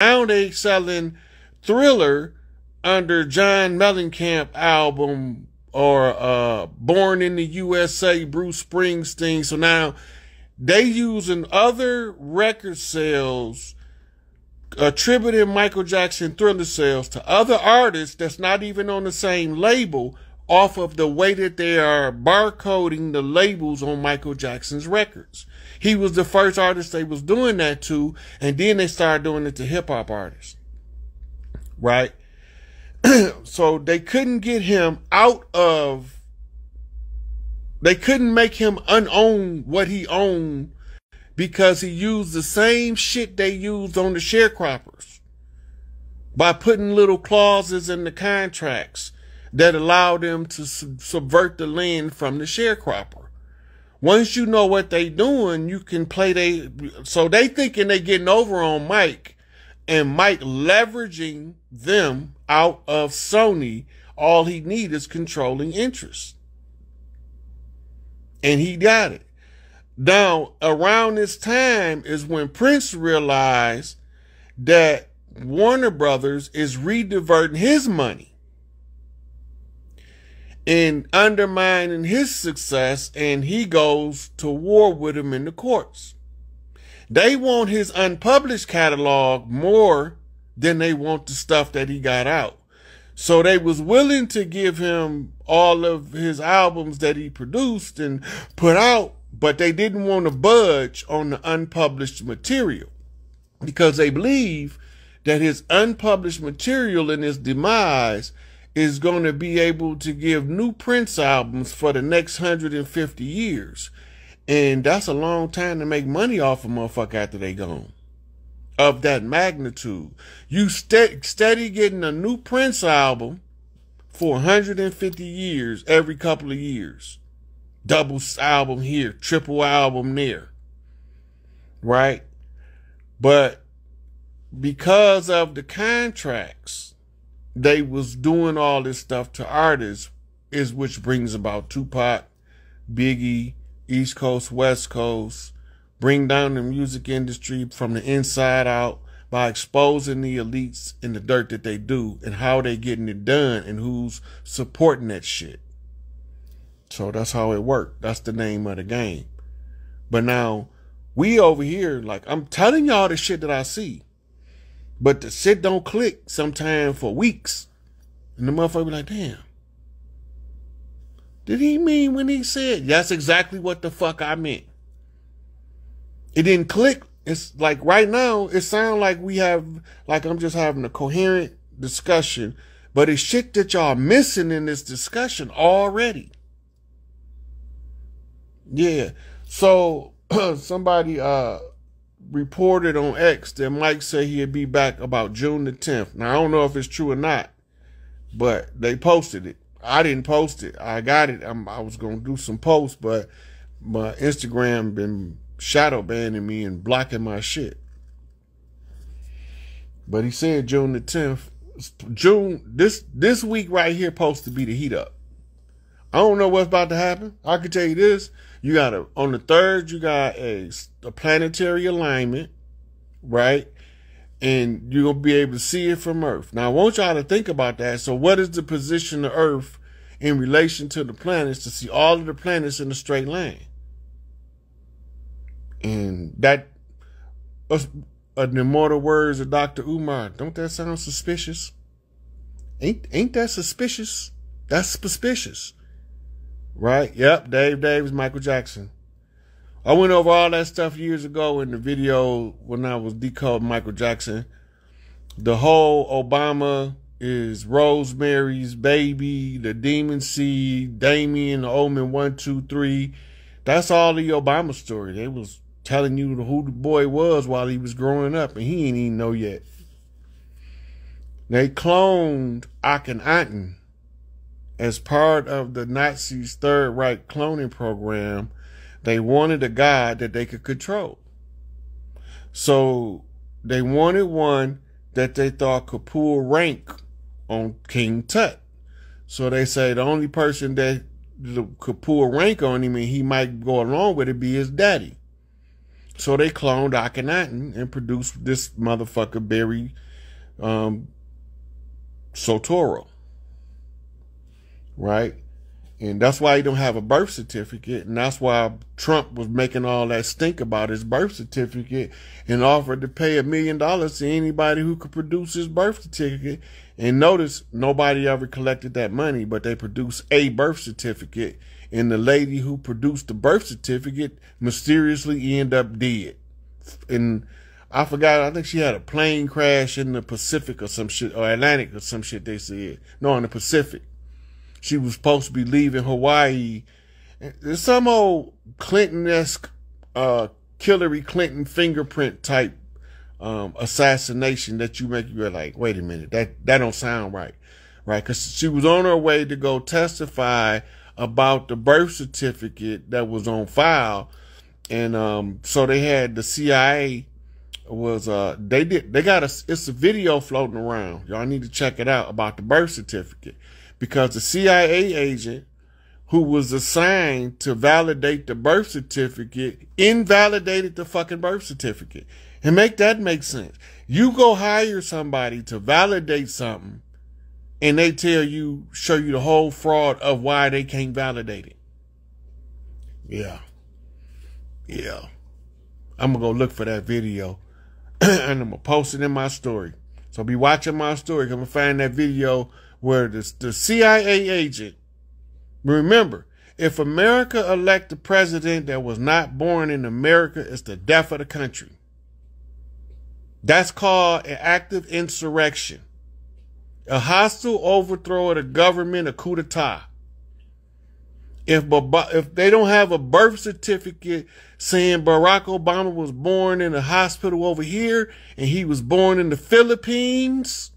Now they selling Thriller under John Mellencamp album, or Born in the USA, Bruce Springsteen. So now they using other record sales, attributing Michael Jackson Thriller sales to other artists that's not even on the same label, off of the way that they are barcoding the labels on Michael Jackson's records. He was the first artist they was doing that to, and then they started doing it to hip-hop artists. Right? So they couldn't get him they couldn't make him unown what he owned, because he used the same shit they used on the sharecroppers by putting little clauses in the contracts that allow them to subvert the land from the sharecropper. Once you know what they doing, you can play so they thinking they getting over on Mike, and Mike leveraging them out of Sony. All he need is controlling interest. And he got it. Now, around this time is when Prince realized that Warner Brothers is rediverting his money and undermining his success, and he goes to war with him in the courts. They want his unpublished catalog more than they want the stuff that he got out. So they was willing to give him all of his albums that he produced and put out, but they didn't want to budge on the unpublished material, because they believe that his unpublished material in his demise is going to be able to give new Prince albums for the next 150 years. And that's a long time to make money off a motherfucker after they gone. Of that magnitude. You steady getting a new Prince album for 150 years, every couple of years. Double album here, triple album there. Right? But because of the contracts, they was doing all this stuff to artists, is which brings about Tupac, Biggie, East Coast, West Coast, bring down the music industry from the inside out by exposing the elites in the dirt that they do and how they getting it done and who's supporting that shit. So that's how it worked. That's the name of the game. But now we over here, like, I'm telling y'all the shit that I see, but the shit don't click sometime for weeks. And the motherfucker be like, damn. Did he mean when he said, that's exactly what the fuck I meant? It didn't click. It's like right now, it sounds like I'm just having a coherent discussion, but it's shit that y'all missing in this discussion already. Yeah. So somebody reported on X that Mike said he'd be back about June the 10th. Now, I don't know if it's true or not, but they posted it. I didn't post it. I got it. I was going to do some posts, but my Instagram been shadow banning me and blocking my shit. But he said June the 10th. This week right here supposed to be the heat up. I don't know what's about to happen. I can tell you this. You got on the 3rd, you got a planetary alignment, right? And you're going to be able to see it from Earth. Now, I want y'all to think about that. So what is the position of Earth in relation to the planets, to see all of the planets in a straight line? And that, the immortal words of Dr. Umar, don't that sound suspicious? Ain't that suspicious? That's suspicious. Right? Yep, Dave Davis, Michael Jackson. I went over all that stuff years ago in the video when I was decoding Michael Jackson. The whole Obama is Rosemary's Baby, the Demon Seed, Damien, the Omen 1, 2, 3. That's all the Obama story. They was telling you who the boy was while he was growing up, and he ain't even know yet. They cloned Akhenaten as part of the Nazis' Third Reich cloning program. They wanted a god that they could control. So they wanted one that they thought could pull rank on King Tut. So they say the only person that could pull rank on him and he might go along with it be his daddy. So they cloned Akhenaten and produced this motherfucker Barry Soetoro, right? And that's why he don't have a birth certificate, and that's why Trump was making all that stink about his birth certificate and offered to pay $1 million to anybody who could produce his birth certificate. And notice, nobody ever collected that money, but they produced a birth certificate, and the lady who produced the birth certificate mysteriously ended up dead. And I forgot, I think she had a plane crash in the Pacific or some shit, or Atlantic or some shit they said. No, in the Pacific. She was supposed to be leaving Hawaii. There's some old Clinton-esque, Hillary Clinton fingerprint type assassination that you're like, wait a minute, that don't sound right, right? Because she was on her way to go testify about the birth certificate that was on file, and so they had the CIA was it's a video floating around. Y'all need to check it out about the birth certificate. Because the CIA agent who was assigned to validate the birth certificate invalidated the fucking birth certificate. And make sense. You go hire somebody to validate something and they show you the whole fraud of why they can't validate it. Yeah. Yeah. I'm going to go look for that video and I'm going to post it in my story. So be watching my story. I'm going to find that video where the CIA agent, remember, if America elect a president that was not born in America, it's the death of the country. That's called an active insurrection. A hostile overthrow of the government, a coup d'etat. If they don't have a birth certificate saying Barack Obama was born in a hospital over here and he was born in the Philippines,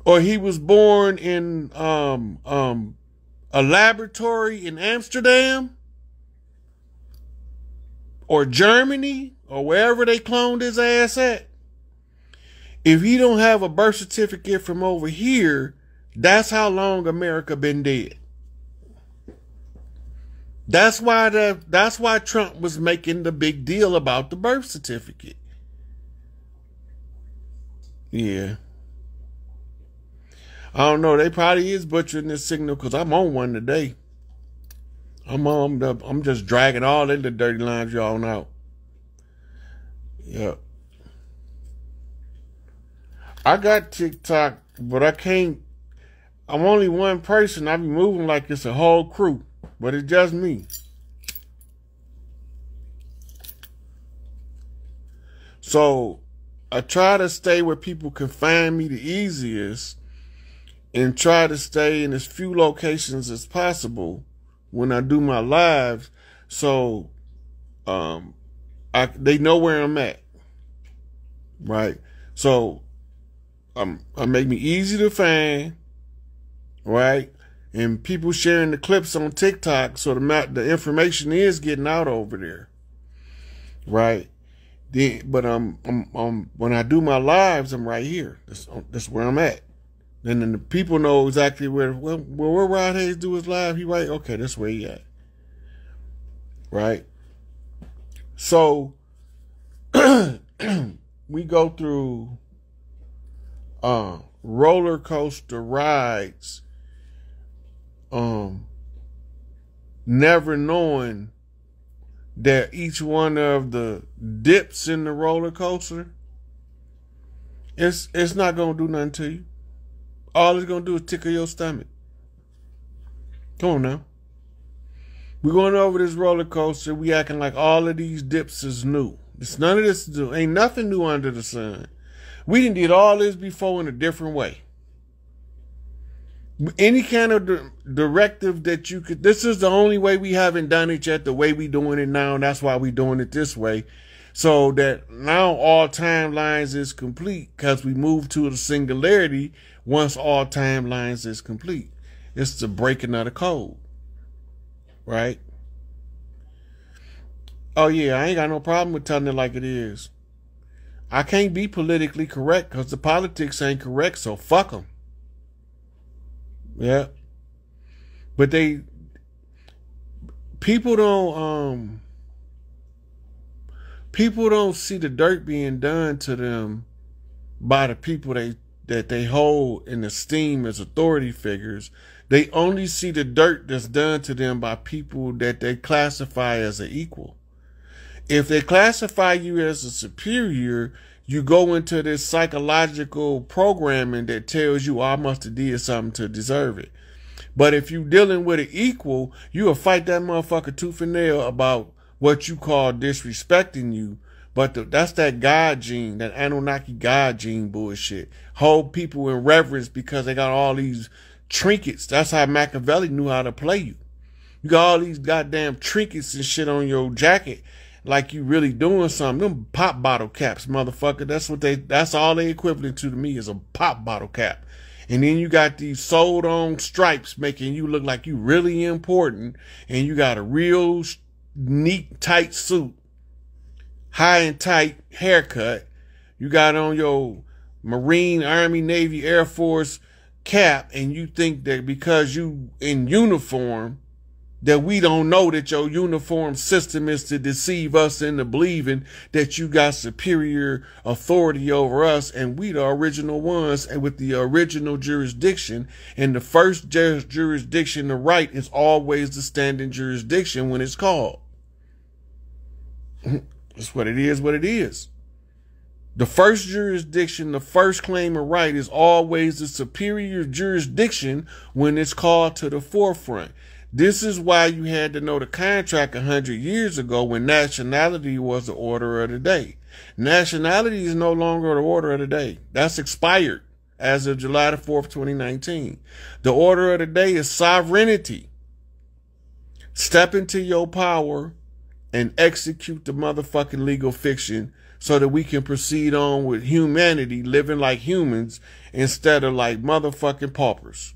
or he was born in a laboratory in Amsterdam or Germany or wherever they cloned his ass at. If he don't have a birth certificate from over here, that's how long America been dead. That's why Trump was making the big deal about the birth certificate. Yeah. I don't know. They probably is butchering this signal because I'm on one today. I'm just dragging all in the dirty lines y'all out. Yep. I got TikTok, but I can't. I'm only one person. I be moving like it's a whole crew, but it's just me. So I try to stay where people can find me the easiest, and try to stay in as few locations as possible when I do my lives, so they know where I'm at, right? So I make me easy to find, right? And people sharing the clips on TikTok, so the information is getting out over there, right? But when I do my lives, I'm right here. That's where I'm at. And then the people know exactly where Rod Hayes do his live. He right, okay, that's where he at. Right? So we go through roller coaster rides, never knowing that each one of the dips in the roller coaster, it's not gonna do nothing to you. All it's going to do is tickle your stomach. Come on now. We're going over this roller coaster. We acting like all of these dips is new. It's none of this new. Ain't nothing new under the sun. We done did all this before in a different way. Any kind of directive that you could, this is the only way we haven't done it yet, the way we doing it now, and that's why we doing it this way. So that now all timelines is complete because we move to the singularity once all timelines is complete. It's the breaking of the code, right? Oh yeah, I ain't got no problem with telling it like it is. I can't be politically correct because the politics ain't correct, so fuck them. Yeah. But people don't, People don't see the dirt being done to them by the people that they hold in esteem as authority figures. They only see the dirt that's done to them by people that they classify as an equal. If they classify you as a superior, you go into this psychological programming that tells you, oh, I must have did something to deserve it. But if you dealing with an equal, you will fight that motherfucker tooth and nail about what you call disrespecting you. But that's that God gene, that Anunnaki God gene bullshit. Hold people in reverence because they got all these trinkets. That's how Machiavelli knew how to play you. You got all these goddamn trinkets and shit on your jacket like you really doing something. Them pop bottle caps, motherfucker. That's all they equivalent to me is a pop bottle cap. And then you got these sewed on stripes making you look like you really important. And you got a real neat, tight suit, high and tight haircut. You got on your Marine, Army, Navy, Air Force cap. And you think that because you in uniform, that we don't know that your uniform system is to deceive us into believing that you got superior authority over us and we the original ones and with the original jurisdiction. And the first jurisdiction to right is always the standing jurisdiction when it's called. That's what it is, what it is. The first jurisdiction, the first claim of right is always the superior jurisdiction when it's called to the forefront. This is why you had to know the contract 100 years ago when nationality was the order of the day. Nationality is no longer the order of the day. That's expired as of July the 4th, 2019. The order of the day is sovereignty. Step into your power and execute the motherfucking legal fiction so that we can proceed on with humanity living like humans instead of like motherfucking paupers.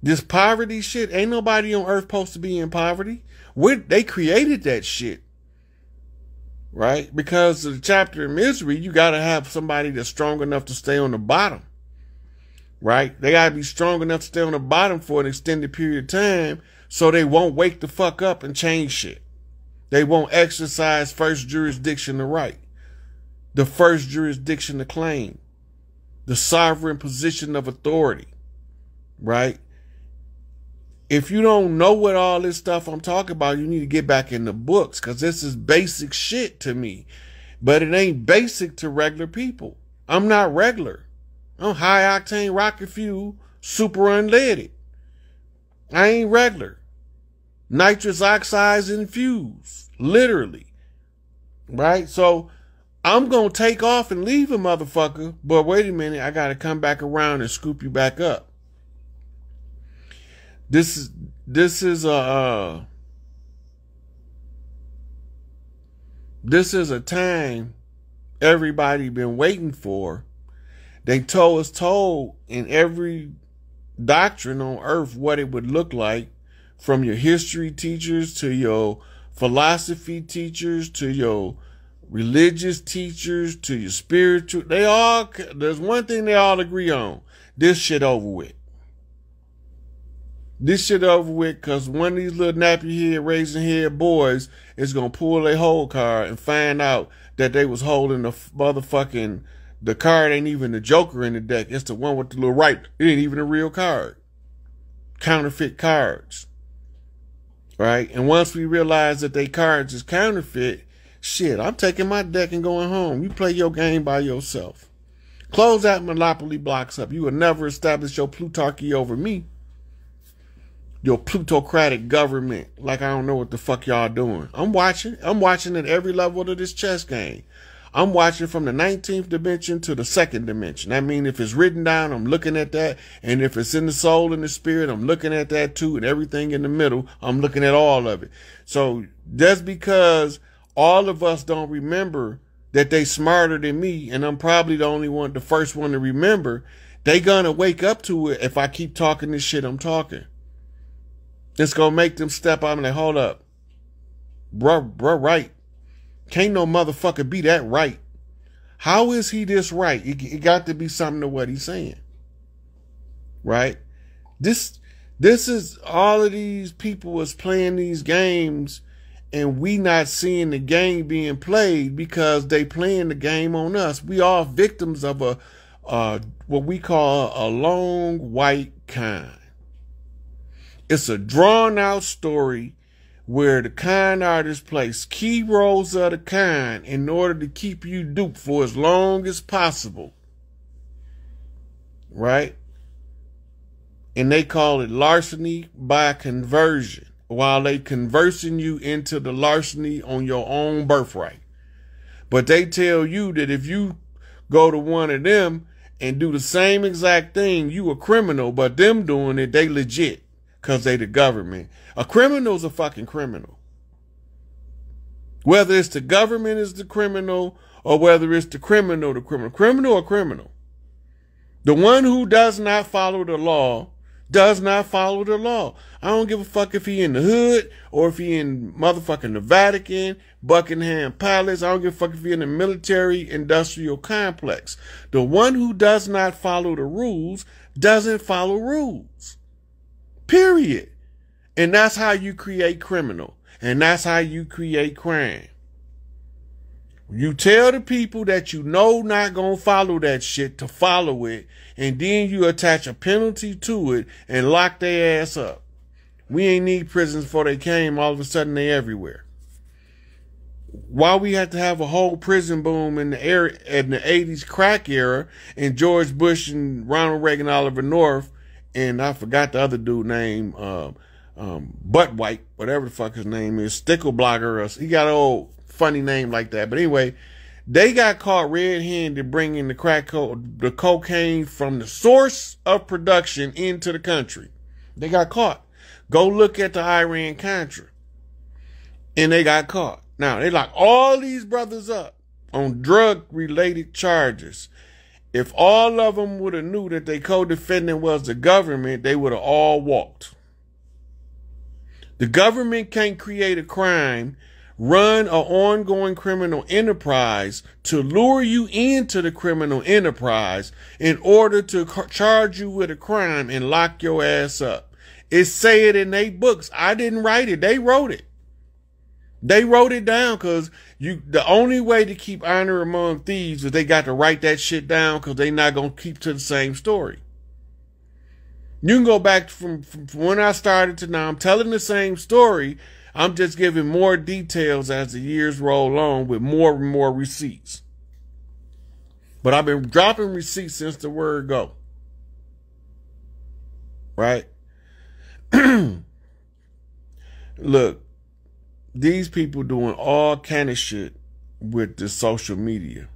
This poverty shit, ain't nobody on earth supposed to be in poverty. They created that shit, right? Because of the chapter of misery, you got to have somebody that's strong enough to stay on the bottom, right? They got to be strong enough to stay on the bottom for an extended period of time so they won't wake the fuck up and change shit. They won't exercise first jurisdiction to right, the first jurisdiction to claim, the sovereign position of authority, right? If you don't know what all this stuff I'm talking about, you need to get back in the books because this is basic shit to me. But it ain't basic to regular people. I'm not regular. I'm high-octane rocket fuel, super unleaded. I ain't regular. Nitrous oxides infused, literally. Right? So I'm going to take off and leave a motherfucker. But wait a minute, I got to come back around and scoop you back up. This is a time everybody been waiting for. They told in every doctrine on earth what it would look like, from your history teachers to your philosophy teachers to your religious teachers to your spiritual. There's one thing they all agree on. This shit over with. This shit over with because one of these little nappy head, raisin head boys is going to pull their whole card and find out that they was holding the card ain't even the joker in the deck. It's the one with the little right. It ain't even a real card. Counterfeit cards. Right? And once we realize that they cards is counterfeit, shit, I'm taking my deck and going home. You play your game by yourself. Close that monopoly blocks up. You will never establish your plutarchy over me. Your plutocratic government, like I don't know what the fuck y'all doing. I'm watching at every level of this chess game. I'm watching from the 19th dimension to the 2nd dimension. I mean, if it's written down, I'm looking at that. And if it's in the soul and the spirit, I'm looking at that too. And everything in the middle, I'm looking at all of it. So that's because all of us don't remember that they smarter than me. And I'm probably the first one to remember. They gonna wake up to it if I keep talking this shit I'm talking. It's going to make them step out and like, hold up. Bruh, right. Can't no motherfucker be that right. How is he this right? It got to be something to what he's saying. Right? This is all of these people is playing these games and we not seeing the game being played because they playing the game on us. We are victims of what we call a long white kind. It's a drawn out story where the con artist plays key roles of the con in order to keep you duped for as long as possible. Right? And they call it larceny by conversion, while they conversing you into the larceny on your own birthright. But they tell you that if you go to one of them and do the same exact thing, you a criminal, but them doing it, they legit, because they the government. A criminal's a fucking criminal. Whether it's the government is the criminal, or whether it's the criminal, criminal or criminal. The one who does not follow the law does not follow the law. I don't give a fuck if he in the hood or if he in motherfucking the Vatican, Buckingham Palace. I don't give a fuck if he in the military industrial complex. The one who does not follow the rules doesn't follow rules. Period. And that's how you create criminal. And that's how you create crime. You tell the people that you know not gonna follow that shit to follow it, and then you attach a penalty to it and lock their ass up. We ain't need prisons before they came. All of a sudden they everywhere. Why we had to have a whole prison boom in the era in the 80s crack era, and George Bush and Ronald Reagan, Oliver North, and I forgot the other dude name, Butt White, whatever the fuck his name is, Stickleblocker, or he got an old funny name like that. But anyway, they got caught red-handed bringing the the cocaine from the source of production into the country. They got caught. Go look at the Iran-Contra. And they got caught. Now, they lock all these brothers up on drug-related charges. If all of them would have knew that their co-defendant was the government, they would have all walked. The government can't create a crime, run an ongoing criminal enterprise to lure you into the criminal enterprise in order to charge you with a crime and lock your ass up. It say it in their books. I didn't write it. They wrote it. They wrote it down because the only way to keep honor among thieves is they got to write that shit down, because they not going to keep to the same story. You can go back from when I started to now. I'm telling the same story. I'm just giving more details as the years roll on with more and more receipts. But I've been dropping receipts since the word go. Right? Look, these people doing all kind of shit with the social media.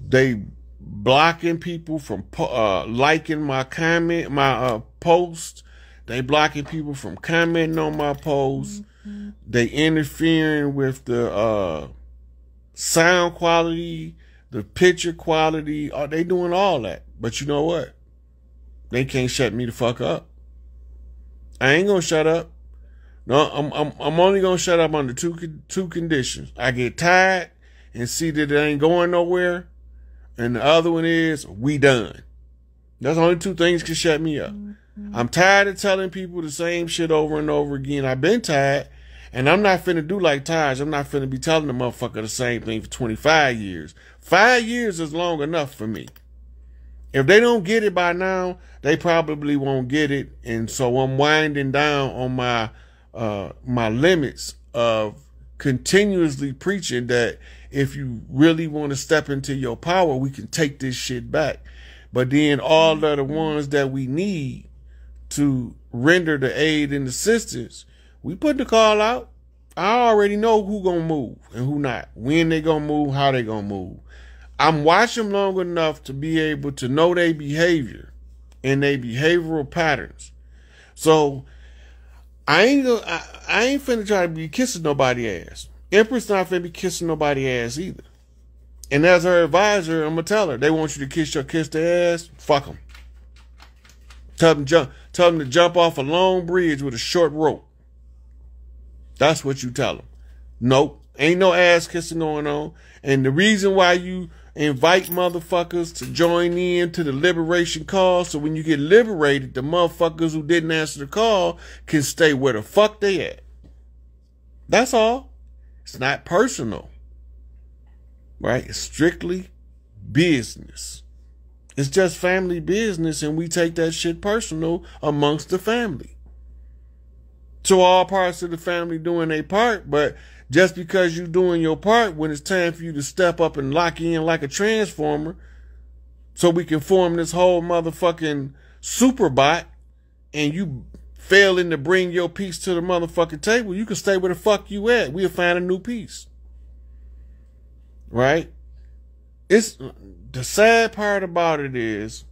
They blocking people from liking my post. They blocking people from commenting on my posts. Mm-hmm. They interfering with the sound quality, the picture quality. They doing all that. But you know what? They can't shut me the fuck up. I ain't gonna shut up. No, I'm only gonna shut up under two conditions. I get tired and see that it ain't going nowhere, and the other one is we done. That's the only two things can shut me up. Mm-hmm. I'm tired of telling people the same shit over and over again. I've been tired, and I'm not finna do like Taj. I'm not finna be telling the motherfucker the same thing for 25 years. 5 years is long enough for me. If they don't get it by now, they probably won't get it, and so I'm winding down on my limits of continuously preaching that if you really want to step into your power, we can take this shit back. But then all of the ones that we need to render the aid and assistance, we put the call out. I already know who gonna move and who not, when they gonna move, how they gonna move. I'm watching them long enough to be able to know their behavior and their behavioral patterns. So I ain't finna try to be kissing nobody ass. Empress not finna be kissing nobody ass either. And as her advisor, I'm gonna tell her, they want you to kiss their ass, fuck them. Tell them to jump off a long bridge with a short rope. That's what you tell them. Nope, ain't no ass kissing going on. And the reason why you invite motherfuckers to join in to the liberation call, so when you get liberated, the motherfuckers who didn't answer the call can stay where the fuck they at. That's all. It's not personal, right? It's strictly business. It's just family business, and we take that shit personal amongst the family. So all parts of the family doing their part, but just because you doing your part, when it's time for you to step up and lock in like a transformer so we can form this whole motherfucking super bot, and you failing to bring your piece to the motherfucking table, you can stay where the fuck you at. We'll find a new piece. Right? It's the sad part about it is